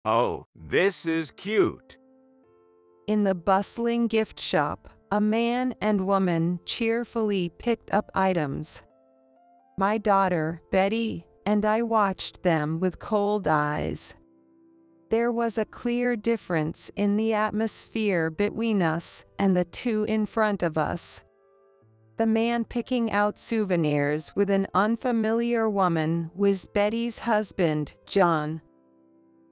Oh, this is cute. In the bustling gift shop, a man and woman cheerfully picked up items. My daughter, Betty, and I watched them with cold eyes. There was a clear difference in the atmosphere between us and the two in front of us. The man picking out souvenirs with an unfamiliar woman was Betty's husband, John.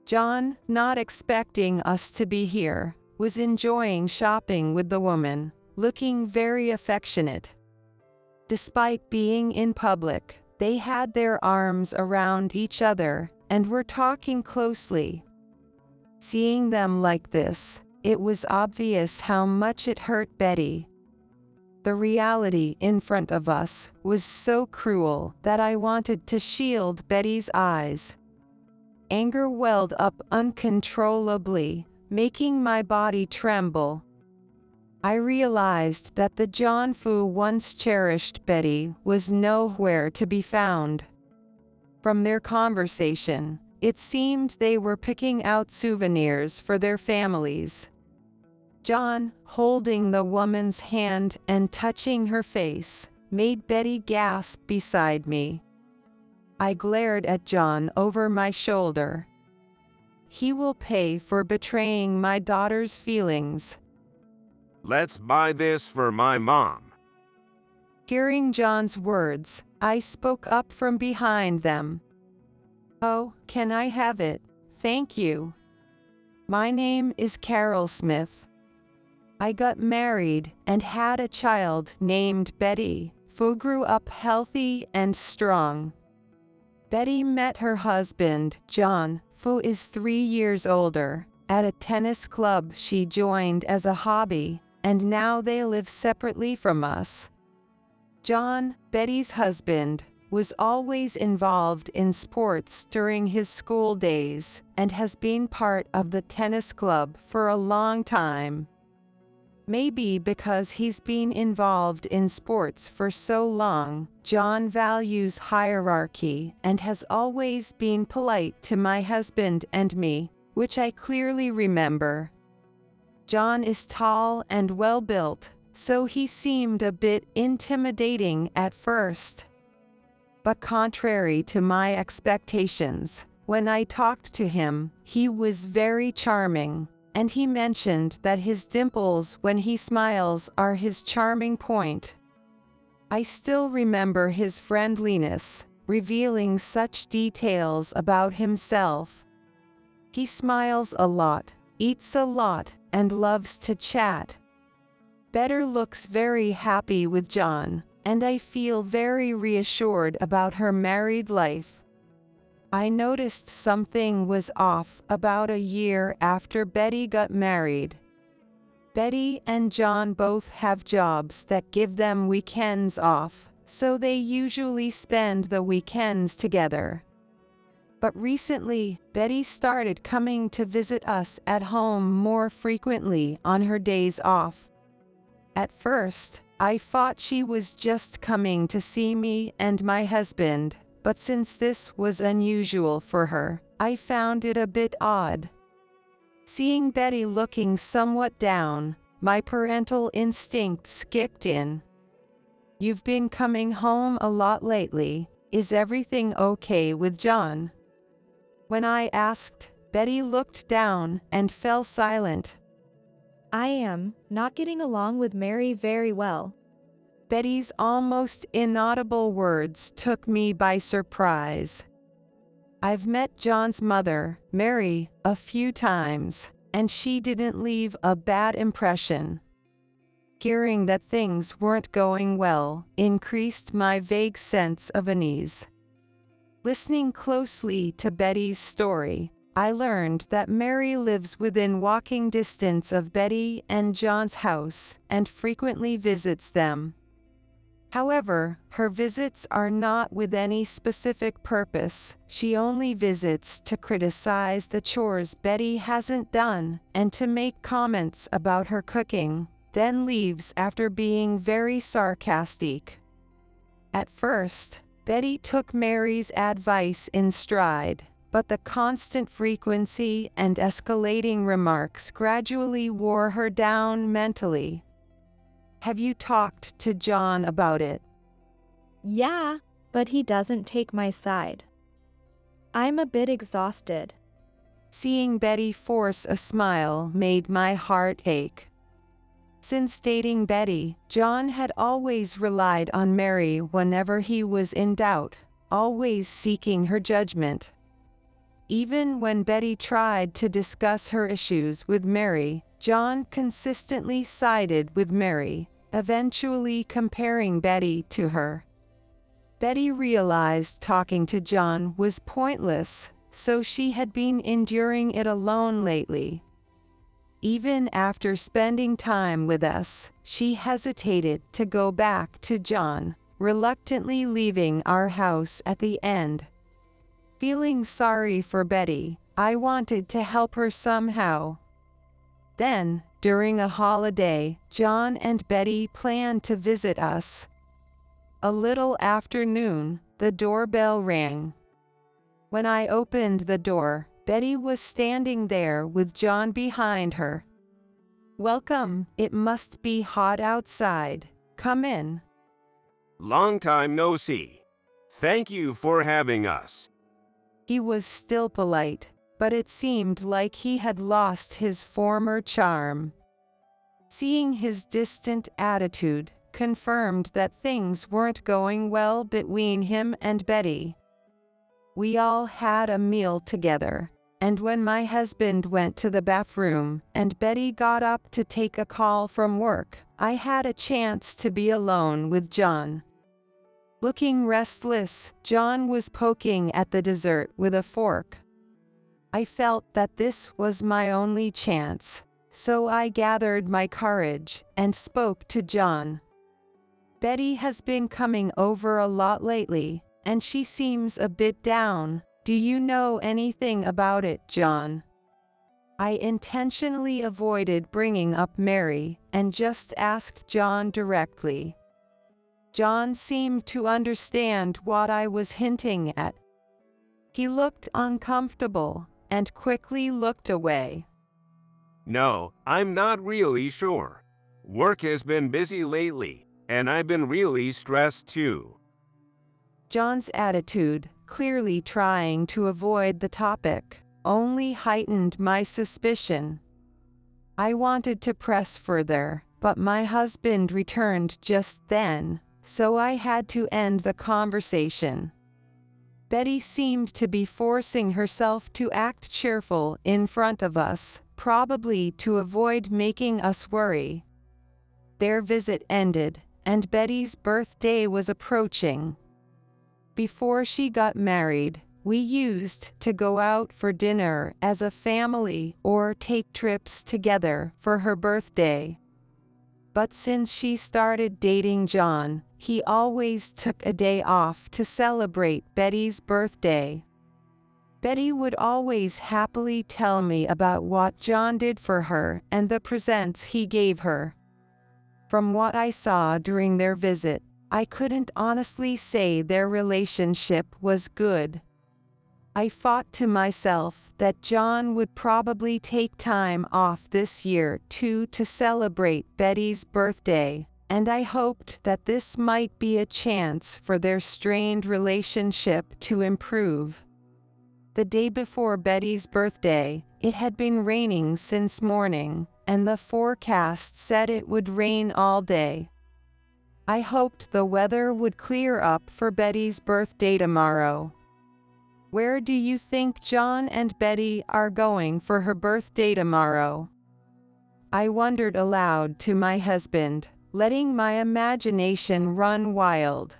John, not expecting us to be here, was enjoying shopping with the woman, looking very affectionate. Despite being in public, they had their arms around each other and were talking closely. Seeing them like this, it was obvious how much it hurt Betty. The reality in front of us was so cruel that I wanted to shield Betty's eyes. Anger welled up uncontrollably, making my body tremble. I realized that the John who once cherished Betty was nowhere to be found. From their conversation, it seemed they were picking out souvenirs for their families. John, holding the woman's hand and touching her face, made Betty gasp beside me. I glared at John over my shoulder. He will pay for betraying my daughter's feelings. Let's buy this for my mom. Hearing John's words, I spoke up from behind them. Oh, can I have it? Thank you. My name is Carol Smith. I got married and had a child named Betty, who grew up healthy and strong. Betty met her husband, John, who is 3 years older, at a tennis club she joined as a hobby, and now they live separately from us. John, Betty's husband, was always involved in sports during his school days and has been part of the tennis club for a long time. Maybe because he's been involved in sports for so long, John values hierarchy and has always been polite to my husband and me, which I clearly remember. John is tall and well-built, so he seemed a bit intimidating at first. But contrary to my expectations, when I talked to him, he was very charming. And he mentioned that his dimples when he smiles are his charming point. I still remember his friendliness, revealing such details about himself. He smiles a lot, eats a lot, and loves to chat. Betty looks very happy with John, and I feel very reassured about her married life. I noticed something was off about a year after Betty got married. Betty and John both have jobs that give them weekends off, so they usually spend the weekends together. But recently, Betty started coming to visit us at home more frequently on her days off. At first, I thought she was just coming to see me and my husband. But since this was unusual for her, I found it a bit odd. Seeing Betty looking somewhat down, my parental instincts kicked in. You've been coming home a lot lately. Is everything okay with John? When I asked, Betty looked down and fell silent. I am not getting along with Mary very well. Betty's almost inaudible words took me by surprise. I've met John's mother, Mary, a few times, and she didn't leave a bad impression. Hearing that things weren't going well increased my vague sense of unease. Listening closely to Betty's story, I learned that Mary lives within walking distance of Betty and John's house and frequently visits them. However, her visits are not with any specific purpose. She only visits to criticize the chores Betty hasn't done and to make comments about her cooking, then leaves after being very sarcastic. At first, Betty took Mary's advice in stride, but the constant frequency and escalating remarks gradually wore her down mentally. Have you talked to John about it? Yeah, But he doesn't take my side. I'm a bit exhausted. Seeing Betty force a smile made my heart ache. Since dating Betty, John had always relied on Mary whenever he was in doubt, always seeking her judgment. Even when Betty tried to discuss her issues with Mary, John consistently sided with Mary, eventually comparing Betty to her. Betty realized talking to John was pointless, so she had been enduring it alone lately. Even after spending time with us, she hesitated to go back to John, reluctantly leaving our house at the end. Feeling sorry for Betty, I wanted to help her somehow. Then, during a holiday, John and Betty planned to visit us. A little after noon, the doorbell rang. When I opened the door, Betty was standing there with John behind her. "Welcome, it must be hot outside. Come in." Long time no see. Thank you for having us. He was still polite, but it seemed like he had lost his former charm. Seeing his distant attitude confirmed that things weren't going well between him and Betty. We all had a meal together, and when my husband went to the bathroom and Betty got up to take a call from work, I had a chance to be alone with John. Looking restless, John was poking at the dessert with a fork. I felt that this was my only chance, so I gathered my courage and spoke to John. "Betty has been coming over a lot lately, and she seems a bit down. Do you know anything about it, John?" I intentionally avoided bringing up Mary and just asked John directly. John seemed to understand what I was hinting at. He looked uncomfortable and quickly looked away. No, I'm not really sure. Work has been busy lately, and I've been really stressed too. John's attitude, clearly trying to avoid the topic, only heightened my suspicion. I wanted to press further, but my husband returned just then, so I had to end the conversation. Betty seemed to be forcing herself to act cheerful in front of us, probably to avoid making us worry. Their visit ended, and Betty's birthday was approaching. Before she got married, we used to go out for dinner as a family or take trips together for her birthday. But since she started dating John, he always took a day off to celebrate Betty's birthday. Betty would always happily tell me about what John did for her and the presents he gave her. From what I saw during their visit, I couldn't honestly say their relationship was good. I thought to myself that John would probably take time off this year too to celebrate Betty's birthday, and I hoped that this might be a chance for their strained relationship to improve. The day before Betty's birthday, it had been raining since morning, and the forecast said it would rain all day. I hoped the weather would clear up for Betty's birthday tomorrow. Where do you think John and Betty are going for her birthday tomorrow? I wondered aloud to my husband, letting my imagination run wild.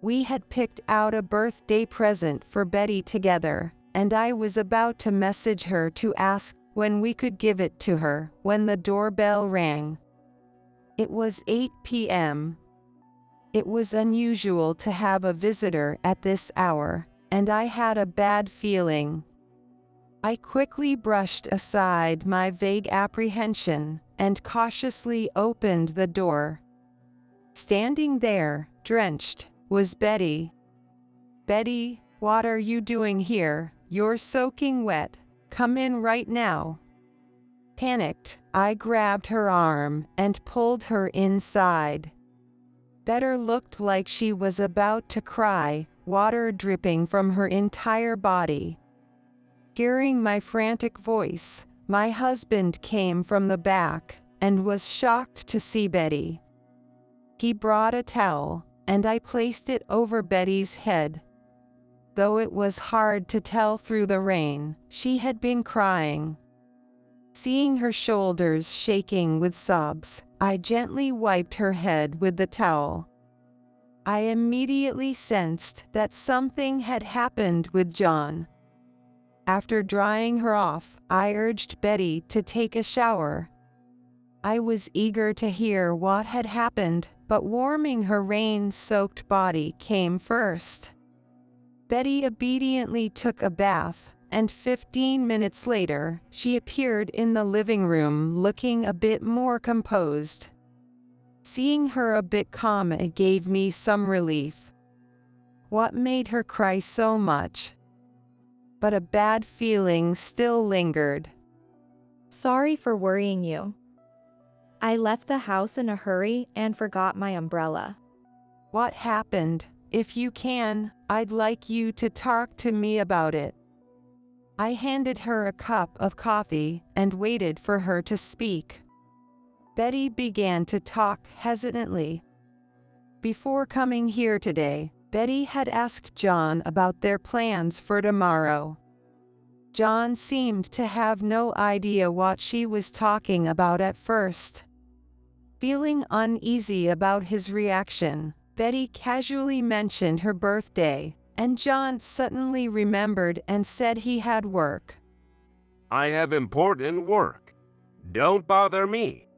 We had picked out a birthday present for Betty together, and I was about to message her to ask when we could give it to her when the doorbell rang. It was 8 p.m. It was unusual to have a visitor at this hour, and I had a bad feeling. I quickly brushed aside my vague apprehension and cautiously opened the door. Standing there, drenched, was Betty. "Betty, what are you doing here?" You're soaking wet. Come in right now. Panicked, I grabbed her arm and pulled her inside. Better looked like she was about to cry, water dripping from her entire body. Hearing my frantic voice, my husband came from the back and was shocked to see Betty. He brought a towel, and I placed it over Betty's head. Though it was hard to tell through the rain, she had been crying. Seeing her shoulders shaking with sobs, I gently wiped her head with the towel. I immediately sensed that something had happened with John. After drying her off, I urged Betty to take a shower. I was eager to hear what had happened, but warming her rain-soaked body came first. Betty obediently took a bath, and 15 minutes later, she appeared in the living room looking a bit more composed. Seeing her a bit calm gave me some relief. What made her cry so much? But a bad feeling still lingered. Sorry for worrying you. I left the house in a hurry and forgot my umbrella. What happened? If you can, I'd like you to talk to me about it. I handed her a cup of coffee and waited for her to speak. Betty began to talk hesitantly. Before coming here today, Betty had asked John about their plans for tomorrow. John seemed to have no idea what she was talking about at first. Feeling uneasy about his reaction, Betty casually mentioned her birthday, and John suddenly remembered and said he had work. I have important work. Don't bother me.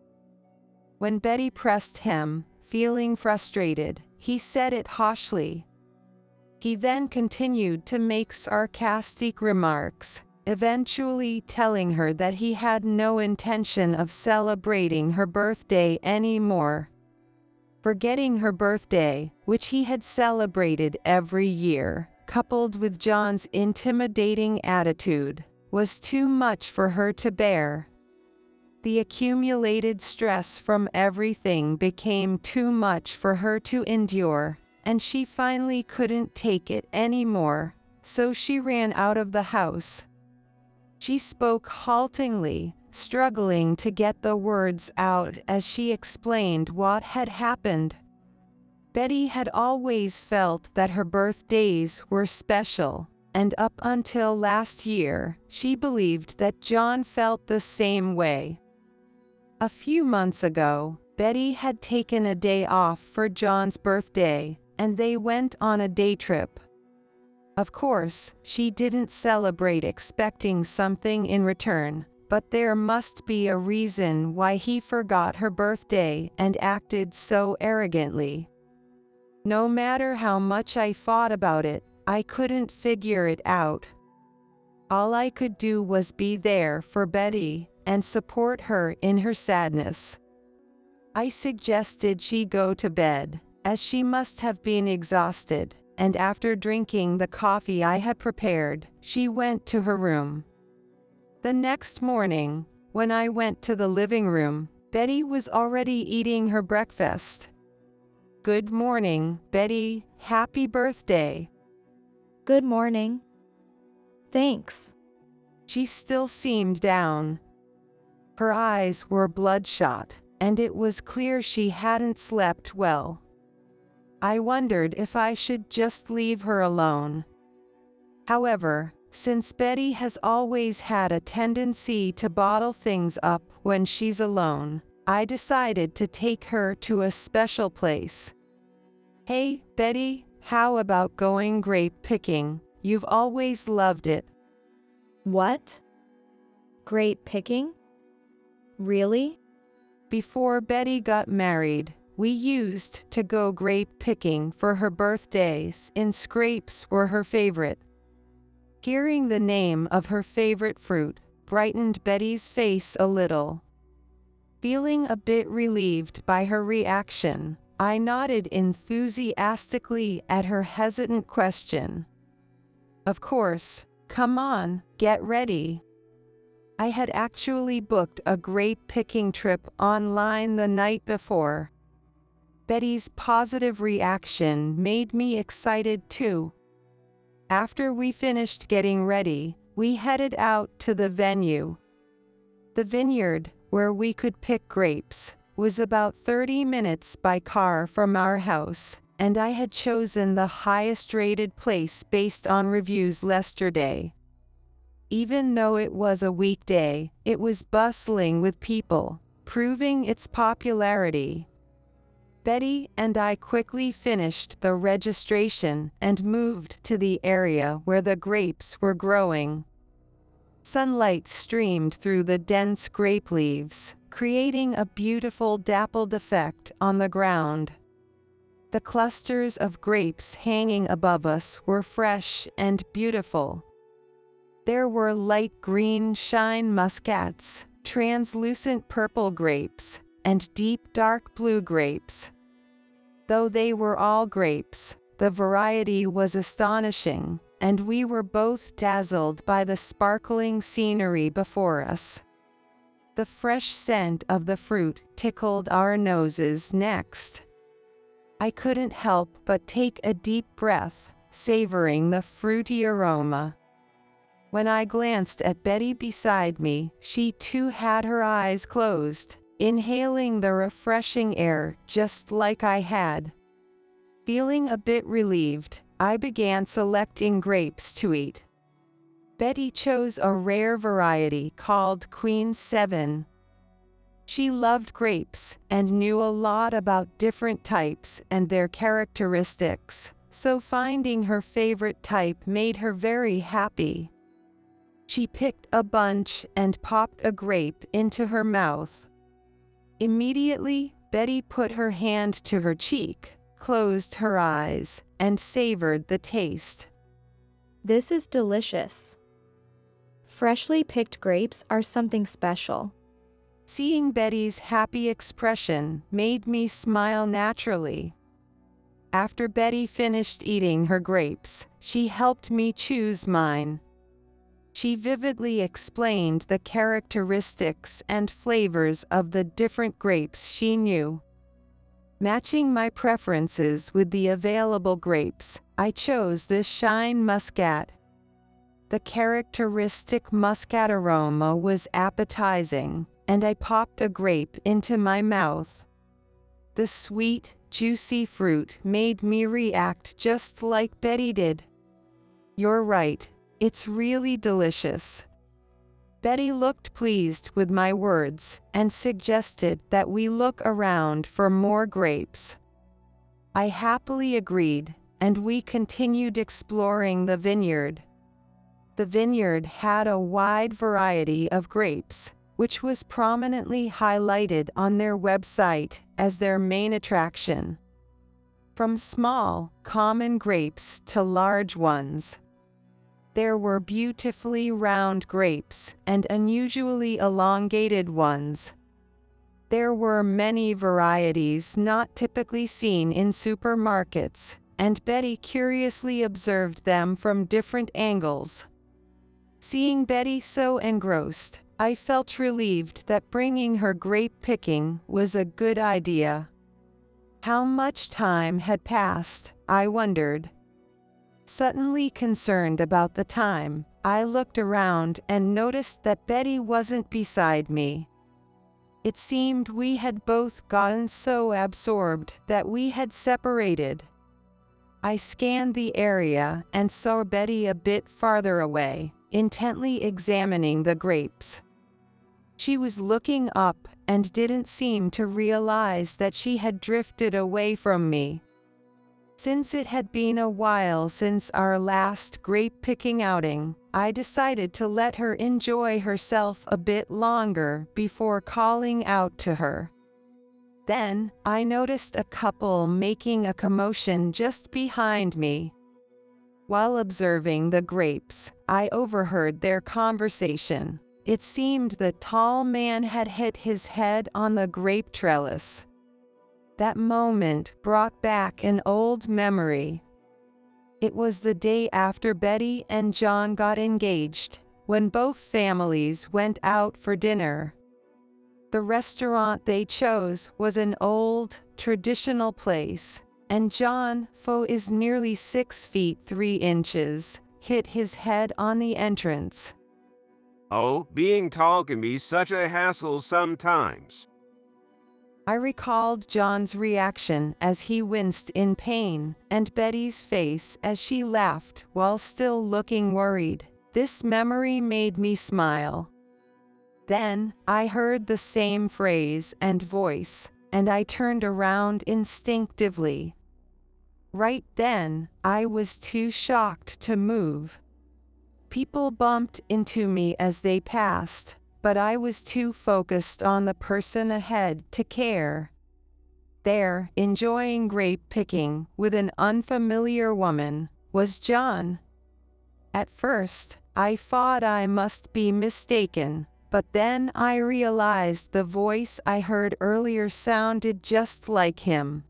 When Betty pressed him, feeling frustrated, he said it harshly. He then continued to make sarcastic remarks, eventually telling her that he had no intention of celebrating her birthday anymore. Forgetting her birthday, which he had celebrated every year, coupled with John's intimidating attitude, was too much for her to bear. The accumulated stress from everything became too much for her to endure, and she finally couldn't take it anymore, so she ran out of the house. She spoke haltingly, struggling to get the words out as she explained what had happened. Betty had always felt that her birthdays were special, and up until last year, she believed that John felt the same way. A few months ago, Betty had taken a day off for John's birthday, and they went on a day trip. Of course, she didn't celebrate expecting something in return, but there must be a reason why he forgot her birthday and acted so arrogantly. No matter how much I thought about it, I couldn't figure it out. All I could do was be there for Betty and support her in her sadness. I suggested she go to bed, as she must have been exhausted, and after drinking the coffee I had prepared, she went to her room. The next morning, when I went to the living room, Betty was already eating her breakfast. Good morning, Betty. Happy birthday. Good morning. Thanks. She still seemed down. Her eyes were bloodshot, and it was clear she hadn't slept well. I wondered if I should just leave her alone. However, since Betty has always had a tendency to bottle things up when she's alone, I decided to take her to a special place. Hey, Betty, how about going grape picking? You've always loved it. What? Grape picking? Really? Before Betty got married, we used to go grape picking for her birthdays, and grapes were her favorite. Hearing the name of her favorite fruit brightened Betty's face a little. Feeling a bit relieved by her reaction, I nodded enthusiastically at her hesitant question. Of course, Come on, get ready. I had actually booked a grape picking trip online the night before. Betty's positive reaction made me excited too. After we finished getting ready, we headed out to the venue. The vineyard, where we could pick grapes, was about 30 minutes by car from our house, and I had chosen the highest rated place based on reviews yesterday. Even though it was a weekday, it was bustling with people, proving its popularity. Betty and I quickly finished the registration and moved to the area where the grapes were growing. Sunlight streamed through the dense grape leaves, creating a beautiful dappled effect on the ground. The clusters of grapes hanging above us were fresh and beautiful. There were light green shine muscats, translucent purple grapes, and deep dark blue grapes. Though they were all grapes, the variety was astonishing, and we were both dazzled by the sparkling scenery before us. The fresh scent of the fruit tickled our noses next. I couldn't help but take a deep breath, savoring the fruity aroma. When I glanced at Betty beside me, she too had her eyes closed, inhaling the refreshing air just like I had. Feeling a bit relieved, I began selecting grapes to eat. Betty chose a rare variety called Queen 7. She loved grapes and knew a lot about different types and their characteristics, so finding her favorite type made her very happy. She picked a bunch and popped a grape into her mouth. Immediately, Betty put her hand to her cheek, closed her eyes, and savored the taste. This is delicious. Freshly picked grapes are something special. Seeing Betty's happy expression made me smile naturally. After Betty finished eating her grapes, she helped me choose mine. She vividly explained the characteristics and flavors of the different grapes she knew. Matching my preferences with the available grapes, I chose this Shine Muscat. The characteristic muscat aroma was appetizing, and I popped a grape into my mouth. The sweet, juicy fruit made me react just like Betty did. You're right. It's really delicious. Betty looked pleased with my words and suggested that we look around for more grapes. I happily agreed, and we continued exploring the vineyard. The vineyard had a wide variety of grapes, which was prominently highlighted on their website as their main attraction. From small, common grapes to large ones. There were beautifully round grapes and unusually elongated ones. There were many varieties not typically seen in supermarkets, and Betty curiously observed them from different angles. Seeing Betty so engrossed, I felt relieved that bringing her grape picking was a good idea. How much time had passed, I wondered. Suddenly concerned about the time, I looked around and noticed that Betty wasn't beside me. It seemed we had both gotten so absorbed that we had separated. I scanned the area and saw Betty a bit farther away, intently examining the grapes. She was looking up and didn't seem to realize that she had drifted away from me. Since it had been a while since our last grape-picking outing, I decided to let her enjoy herself a bit longer before calling out to her. Then, I noticed a couple making a commotion just behind me. While observing the grapes, I overheard their conversation. It seemed the tall man had hit his head on the grape trellis. That moment brought back an old memory. It was the day after Betty and John got engaged, when both families went out for dinner. The restaurant they chose was an old, traditional place, and John, who is nearly 6 feet 3 inches, hit his head on the entrance. Oh, being tall can be such a hassle sometimes. I recalled John's reaction as he winced in pain, and Betty's face as she laughed while still looking worried. This memory made me smile. Then, I heard the same phrase and voice, and I turned around instinctively. Right then, I was too shocked to move. People bumped into me as they passed, but I was too focused on the person ahead to care. There, enjoying grape picking with an unfamiliar woman, was John. At first, I thought I must be mistaken, but then I realized the voice I heard earlier sounded just like him.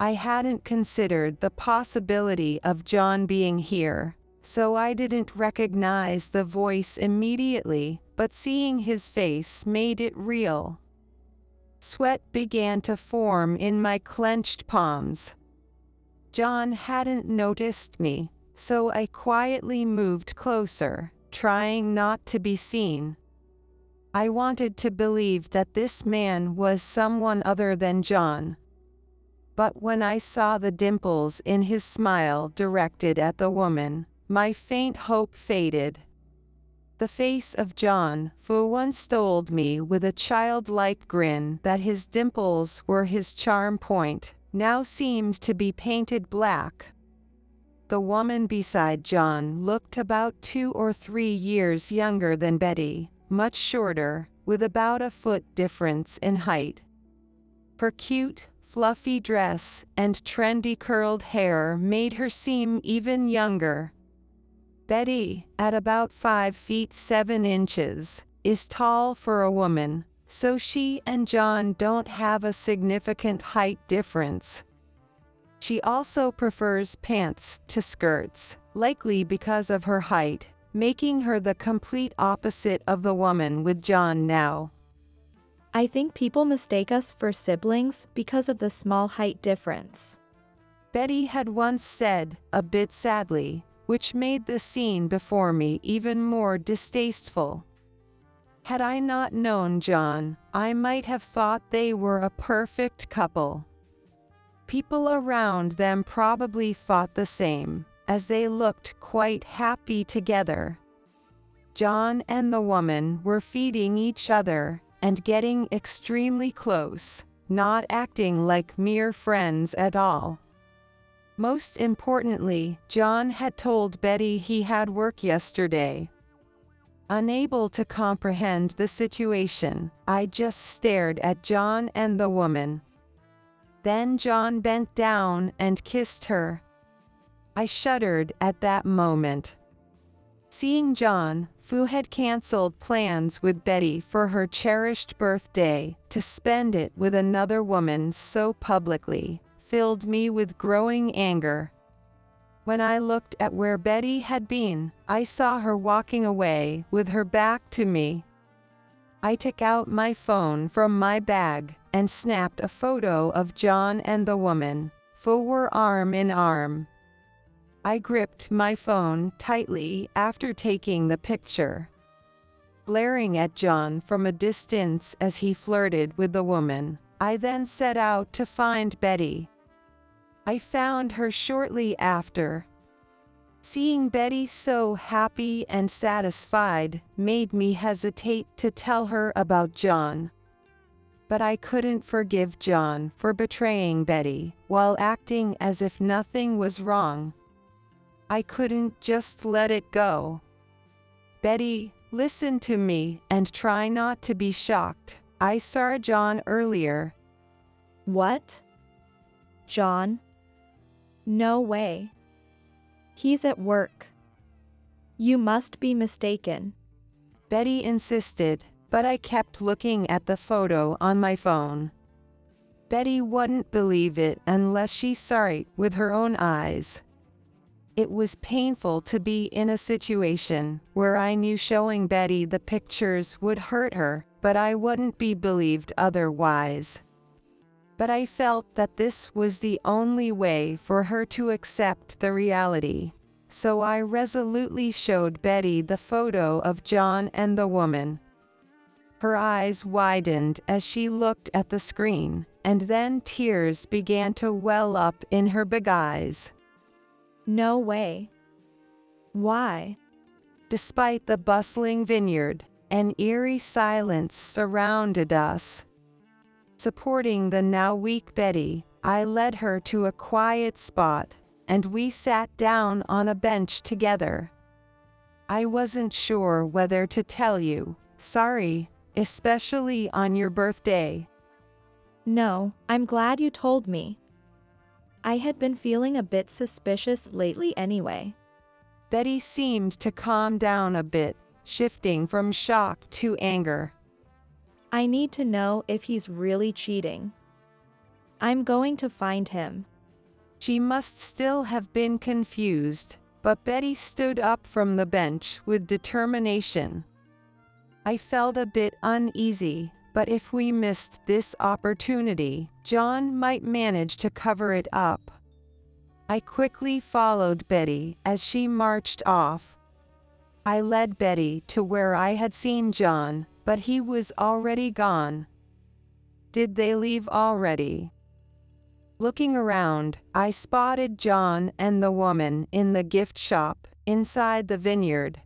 I hadn't considered the possibility of John being here, so I didn't recognize the voice immediately, but seeing his face made it real. Sweat began to form in my clenched palms. John hadn't noticed me, so I quietly moved closer, trying not to be seen. I wanted to believe that this man was someone other than John. But when I saw the dimples in his smile directed at the woman, my faint hope faded. The face of John, who once told me with a childlike grin that his dimples were his charm point, now seemed to be painted black. The woman beside John looked about 2 or 3 years younger than Betty, much shorter, with about a foot difference in height. Her cute, fluffy dress and trendy curled hair made her seem even younger. Betty, at about 5 feet 7 inches, is tall for a woman, so she and John don't have a significant height difference. She also prefers pants to skirts, likely because of her height, making her the complete opposite of the woman with John now. I think people mistake us for siblings because of the small height difference. Betty had once said, a bit sadly, which made the scene before me even more distasteful. Had I not known John, I might have thought they were a perfect couple. People around them probably thought the same, as they looked quite happy together. John and the woman were feeding each other and getting extremely close, not acting like mere friends at all. Most importantly, John had told Betty he had work yesterday. Unable to comprehend the situation, I just stared at John and the woman. Then John bent down and kissed her. I shuddered at that moment. Seeing John, who had canceled plans with Betty for her cherished birthday to spend it with another woman so publicly, filled me with growing anger. When I looked at where Betty had been, I saw her walking away with her back to me. I took out my phone from my bag and snapped a photo of John and the woman, who were arm in arm. I gripped my phone tightly after taking the picture. Glaring at John from a distance as he flirted with the woman, I then set out to find Betty. I found her shortly after. Seeing Betty so happy and satisfied made me hesitate to tell her about John. But I couldn't forgive John for betraying Betty while acting as if nothing was wrong. I couldn't just let it go. Betty, listen to me and try not to be shocked. I saw John earlier. What? John? No way. He's at work. You must be mistaken. Betty insisted, but I kept looking at the photo on my phone. Betty wouldn't believe it unless she saw it with her own eyes. It was painful to be in a situation where I knew showing Betty the pictures would hurt her, but I wouldn't be believed otherwise. But I felt that this was the only way for her to accept the reality. So I resolutely showed Betty the photo of John and the woman. Her eyes widened as she looked at the screen, and then tears began to well up in her big eyes. No way. Why? Despite the bustling vineyard, an eerie silence surrounded us. Supporting the now weak Betty, I led her to a quiet spot, and we sat down on a bench together. I wasn't sure whether to tell you, sorry, especially on your birthday. No, I'm glad you told me. I had been feeling a bit suspicious lately anyway. Betty seemed to calm down a bit, shifting from shock to anger. I need to know if he's really cheating. I'm going to find him. She must still have been confused, but Betty stood up from the bench with determination. I felt a bit uneasy, but if we missed this opportunity, John might manage to cover it up. I quickly followed Betty as she marched off. I led Betty to where I had seen John, but he was already gone. Did they leave already? Looking around, I spotted John and the woman in the gift shop inside the vineyard.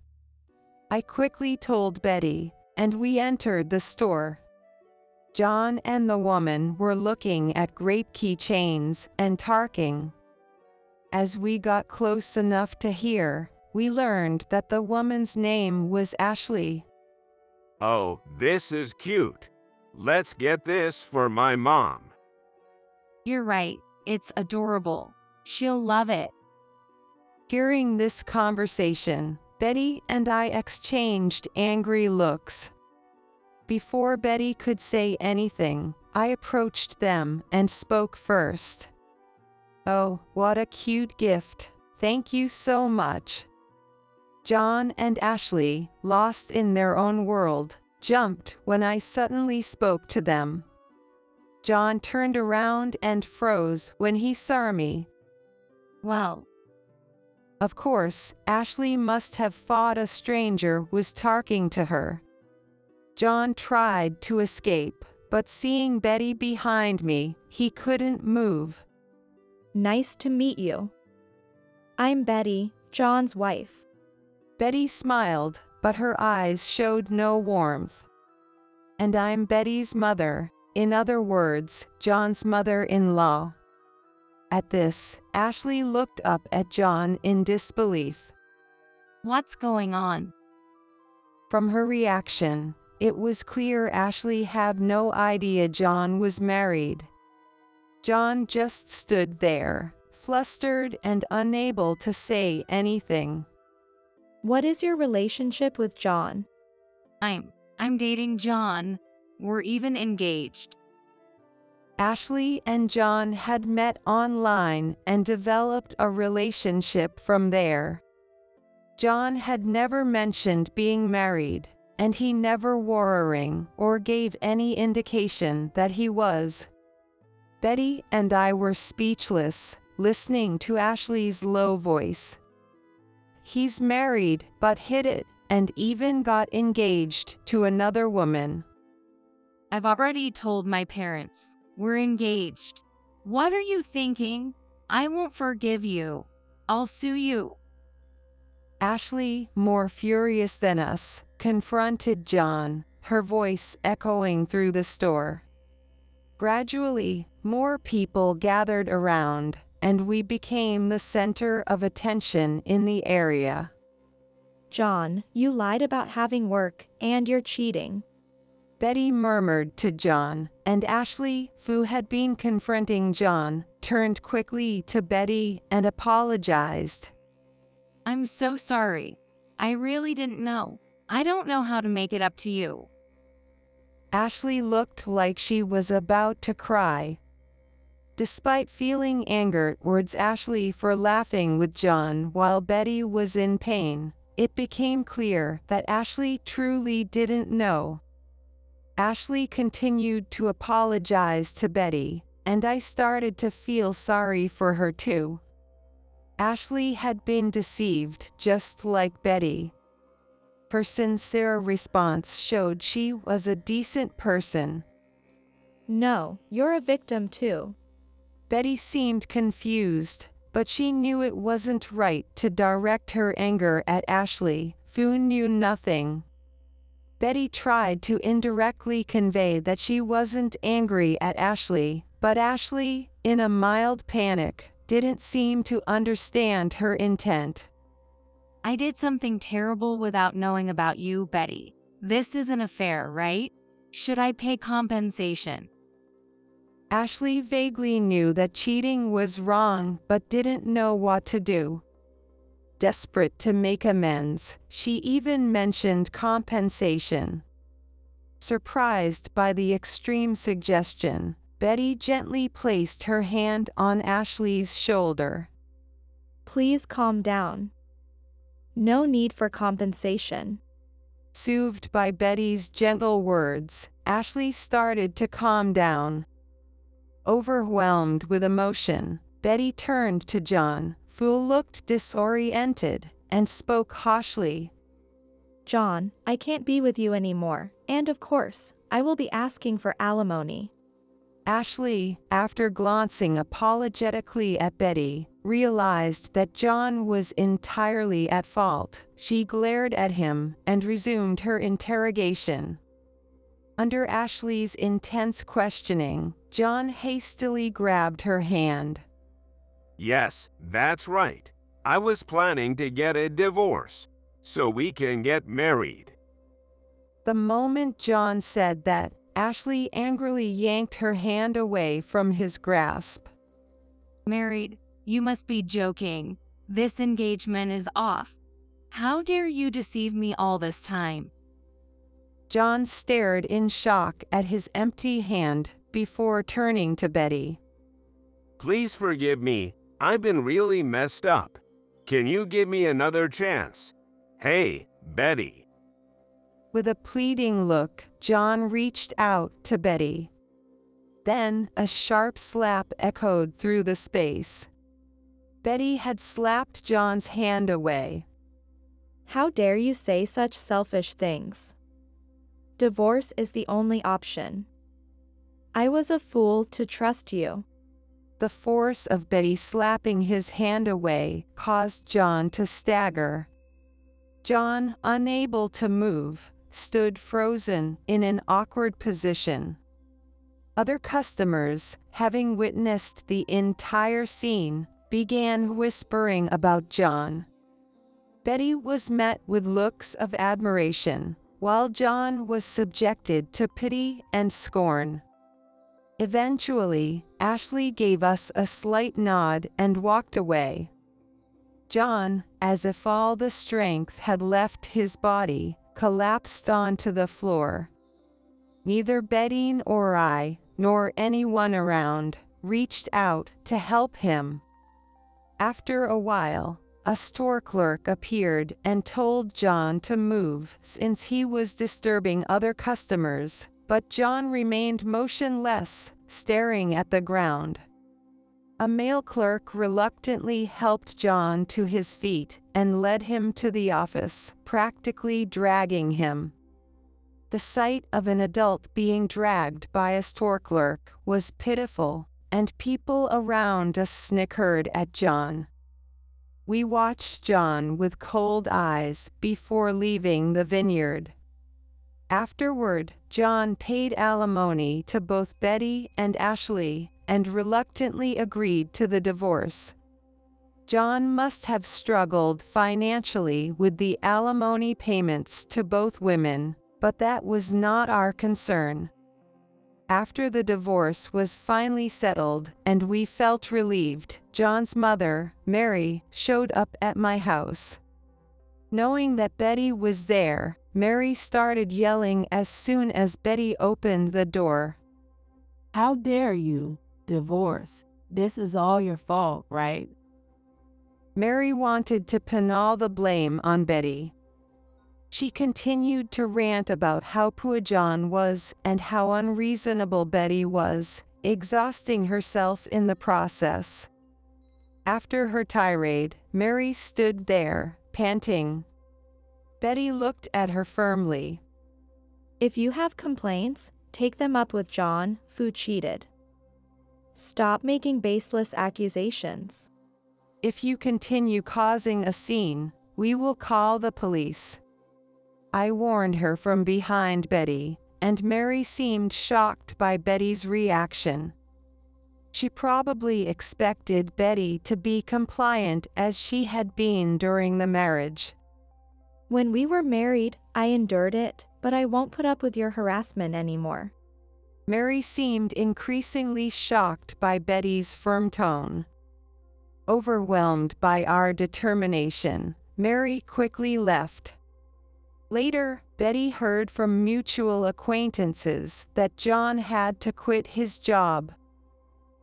I quickly told Betty, and we entered the store. John and the woman were looking at grape keychains and talking. As we got close enough to hear, we learned that the woman's name was Ashley. Oh, this is cute. Let's get this for my mom. You're right, it's adorable. She'll love it. Hearing this conversation, Betty and I exchanged angry looks. Before Betty could say anything, I approached them and spoke first. Oh, what a cute gift. Thank you so much. John and Ashley, lost in their own world, jumped when I suddenly spoke to them. John turned around and froze when he saw me. Well, Of course, Ashley must have thought a stranger was talking to her. John tried to escape, but seeing Betty behind me, he couldn't move. Nice to meet you. I'm Betty, John's wife. Betty smiled, but her eyes showed no warmth. And I'm Betty's mother, in other words, John's mother-in-law. At this, Ashley looked up at John in disbelief. what's going on? From her reaction, it was clear Ashley had no idea John was married. John just stood there, flustered and unable to say anything. What is your relationship with John? I'm dating John. We're even engaged. Ashley and John had met online and developed a relationship from there. John had never mentioned being married, and he never wore a ring or gave any indication that he was. Betty and I were speechless, listening to Ashley's low voice. He's married, but hid it, and even got engaged to another woman. I've already told my parents. We're engaged. What are you thinking? I won't forgive you. I'll sue you. Ashley, more furious than us, confronted John, her voice echoing through the store. Gradually, more people gathered around, and we became the center of attention in the area. John, you lied about having work, and you're cheating. Betty murmured to John, and Ashley, who had been confronting John, turned quickly to Betty and apologized. I'm so sorry. I really didn't know. I don't know how to make it up to you. Ashley looked like she was about to cry. Despite feeling anger towards Ashley for laughing with John while Betty was in pain, it became clear that Ashley truly didn't know. Ashley continued to apologize to Betty, and I started to feel sorry for her too. Ashley had been deceived just like Betty. Her sincere response showed she was a decent person. No, you're a victim too. Betty seemed confused, but she knew it wasn't right to direct her anger at Ashley, who knew nothing. Betty tried to indirectly convey that she wasn't angry at Ashley, but Ashley, in a mild panic, didn't seem to understand her intent. I did something terrible without knowing about you, Betty. This is an affair, right? Should I pay compensation? Ashley vaguely knew that cheating was wrong but didn't know what to do. Desperate to make amends, she even mentioned compensation. Surprised by the extreme suggestion, Betty gently placed her hand on Ashley's shoulder. Please calm down. No need for compensation. Soothed by Betty's gentle words, Ashley started to calm down. Overwhelmed with emotion, Betty turned to John, who looked disoriented, and spoke harshly. John, I can't be with you anymore, and of course, I will be asking for alimony. Ashley, after glancing apologetically at Betty, realized that John was entirely at fault. She glared at him and resumed her interrogation. Under Ashley's intense questioning, John hastily grabbed her hand. Yes, that's right. I was planning to get a divorce, so we can get married. The moment John said that, Ashley angrily yanked her hand away from his grasp. Married? You must be joking. This engagement is off. How dare you deceive me all this time? John stared in shock at his empty hand before turning to Betty. Please forgive me. I've been really messed up. Can you give me another chance? Hey, Betty. With a pleading look, John reached out to Betty. Then, a sharp slap echoed through the space. Betty had slapped John's hand away. How dare you say such selfish things? Divorce is the only option. I was a fool to trust you. The force of Betty slapping his hand away caused John to stagger. John, unable to move, stood frozen in an awkward position. Other customers, having witnessed the entire scene, began whispering about John. Betty was met with looks of admiration, while John was subjected to pity and scorn. Eventually, Ashley gave us a slight nod and walked away. John, as if all the strength had left his body, collapsed onto the floor. Neither Betty nor I, nor anyone around, reached out to help him. After a while, a store clerk appeared and told John to move since he was disturbing other customers, but John remained motionless, staring at the ground. A male clerk reluctantly helped John to his feet and led him to the office, practically dragging him. The sight of an adult being dragged by a store clerk was pitiful, and people around us snickered at John. We watched John with cold eyes before leaving the vineyard. Afterward, John paid alimony to both Betty and Ashley and reluctantly agreed to the divorce. John must have struggled financially with the alimony payments to both women, but that was not our concern. After the divorce was finally settled and we felt relieved, John's mother, Mary, showed up at my house. Knowing that Betty was there, Mary started yelling as soon as Betty opened the door. How dare you? divorce. This is all your fault, right? Mary wanted to pin all the blame on Betty. She continued to rant about how poor John was and how unreasonable Betty was, exhausting herself in the process. After her tirade, Mary stood there, panting. Betty looked at her firmly. If you have complaints, take them up with John, who cheated. Stop making baseless accusations. If you continue causing a scene, we will call the police. I warned her from behind Betty, and Mary seemed shocked by Betty's reaction. She probably expected Betty to be compliant as she had been during the marriage. When we were married, I endured it, but I won't put up with your harassment anymore. Mary seemed increasingly shocked by Betty's firm tone. Overwhelmed by our determination, Mary quickly left. Later, Betty heard from mutual acquaintances that John had to quit his job.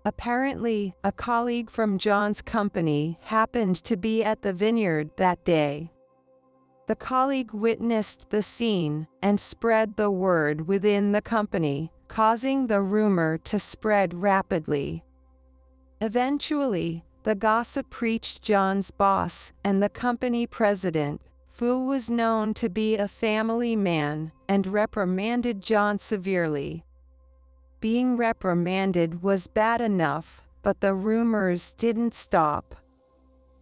Apparently, a colleague from John's company happened to be at the vineyard that day. The colleague witnessed the scene and spread the word within the company, causing the rumor to spread rapidly. Eventually, the gossip reached John's boss and the company president, who was known to be a family man, and reprimanded John severely. Being reprimanded was bad enough, but the rumors didn't stop.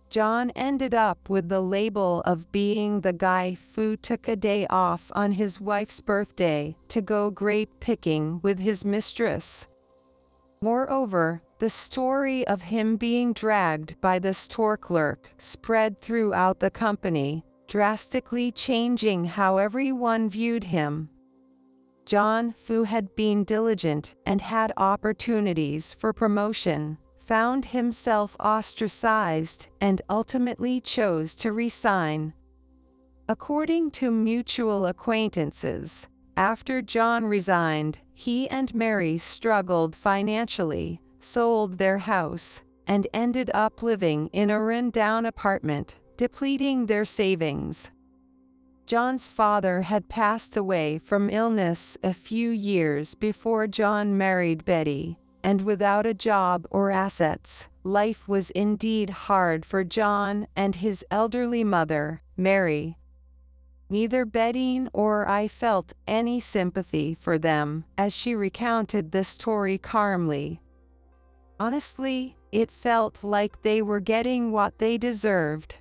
John ended up with the label of being the guy who took a day off on his wife's birthday to go grape picking with his mistress. Moreover, the story of him being dragged by the store clerk spread throughout the company, drastically changing how everyone viewed him. John, who had been diligent and had opportunities for promotion, found himself ostracized and ultimately chose to resign. According to mutual acquaintances, after John resigned, he and Mary struggled financially, sold their house, and ended up living in a run-down apartment, depleting their savings. John's father had passed away from illness a few years before John married Betty, and without a job or assets, life was indeed hard for John and his elderly mother, Mary. Neither Betty or I felt any sympathy for them as she recounted the story calmly. Honestly, it felt like they were getting what they deserved.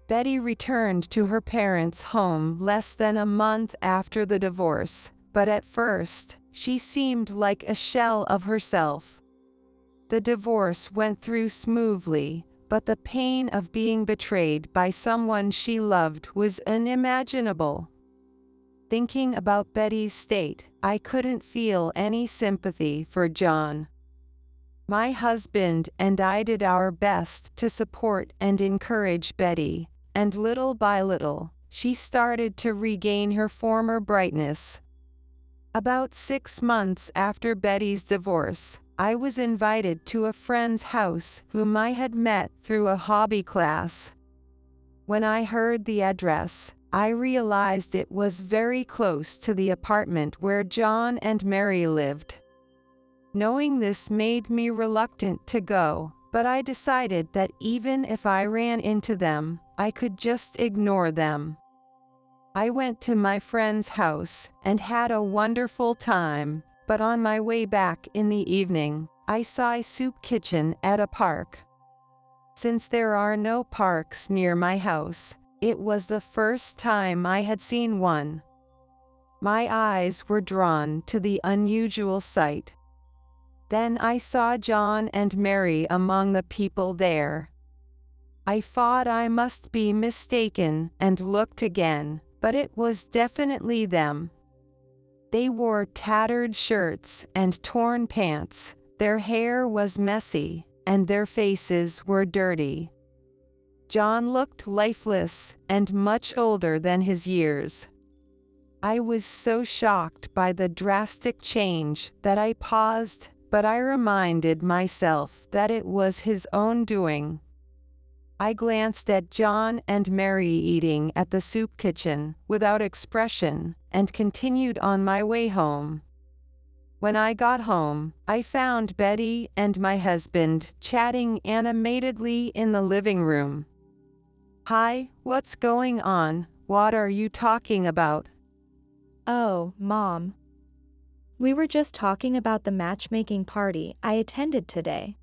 Betty returned to her parents' home less than a month after the divorce, but at first, she seemed like a shell of herself. The divorce went through smoothly, but the pain of being betrayed by someone she loved was unimaginable. Thinking about Betty's state, I couldn't feel any sympathy for John. My husband and I did our best to support and encourage Betty, and little by little, she started to regain her former brightness. About 6 months after Betty's divorce, I was invited to a friend's house whom I had met through a hobby class. When I heard the address, I realized it was very close to the apartment where John and Mary lived. Knowing this made me reluctant to go, but I decided that even if I ran into them, I could just ignore them. I went to my friend's house and had a wonderful time, but on my way back in the evening, I saw a soup kitchen at a park. Since there are no parks near my house, it was the first time I had seen one. My eyes were drawn to the unusual sight. Then I saw John and Mary among the people there. I thought I must be mistaken and looked again, but it was definitely them. They wore tattered shirts and torn pants, their hair was messy, and their faces were dirty. John looked lifeless and much older than his years. I was so shocked by the drastic change that I paused, but I reminded myself that it was his own doing. I glanced at John and Mary eating at the soup kitchen without expression and continued on my way home. When I got home, I found Betty and my husband chatting animatedly in the living room. "Hi, what's going on? What are you talking about?" Oh, Mom. We were just talking about the matchmaking party I attended today.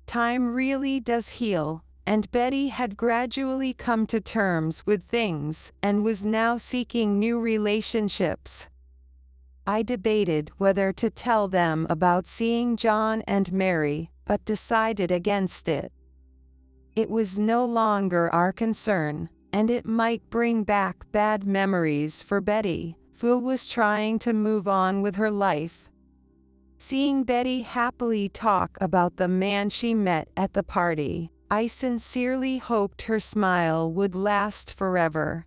Time really does heal, and Betty had gradually come to terms with things and was now seeking new relationships. I debated whether to tell them about seeing John and Mary, but decided against it. It was no longer our concern, and it might bring back bad memories for Betty, who was trying to move on with her life. Seeing Betty happily talk about the man she met at the party, I sincerely hoped her smile would last forever.